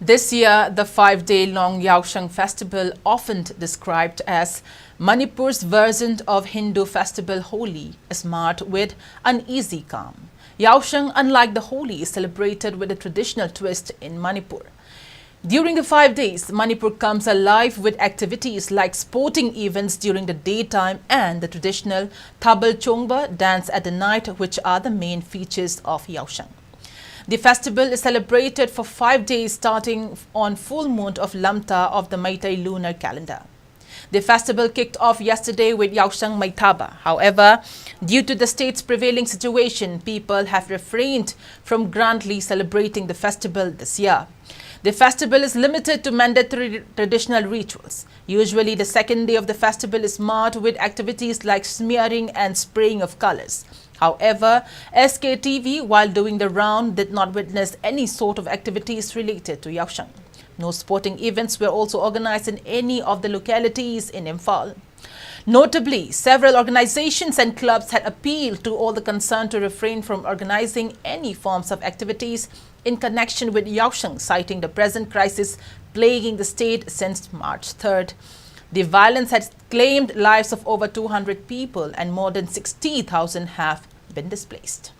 This year, the 5-day-long Yaoshang festival, often described as Manipur's version of Hindu festival Holi, is marked with uneasy calm. Yaoshang, unlike the Holi, is celebrated with a traditional twist in Manipur. During the 5 days, Manipur comes alive with activities like sporting events during the daytime and the traditional Thabal Chongba dance at the night, which are the main features of Yaoshang. The festival is celebrated for 5 days starting on full moon of Lamta of the Meitei lunar calendar. The festival kicked off yesterday with Yaoshang Maithaba. However, due to the state's prevailing situation, people have refrained from grandly celebrating the festival this year. The festival is limited to mandatory traditional rituals. Usually, the second day of the festival is marked with activities like smearing and spraying of colors. However, SKTV, while doing the round, did not witness any sort of activities related to Yaoshang. No sporting events were also organized in any of the localities in Imphal. Notably, several organizations and clubs had appealed to all the concerned to refrain from organizing any forms of activities in connection with Yaoshang, citing the present crisis plaguing the state since March 3rd. The violence has claimed lives of over 200 people and more than 60,000 have been displaced.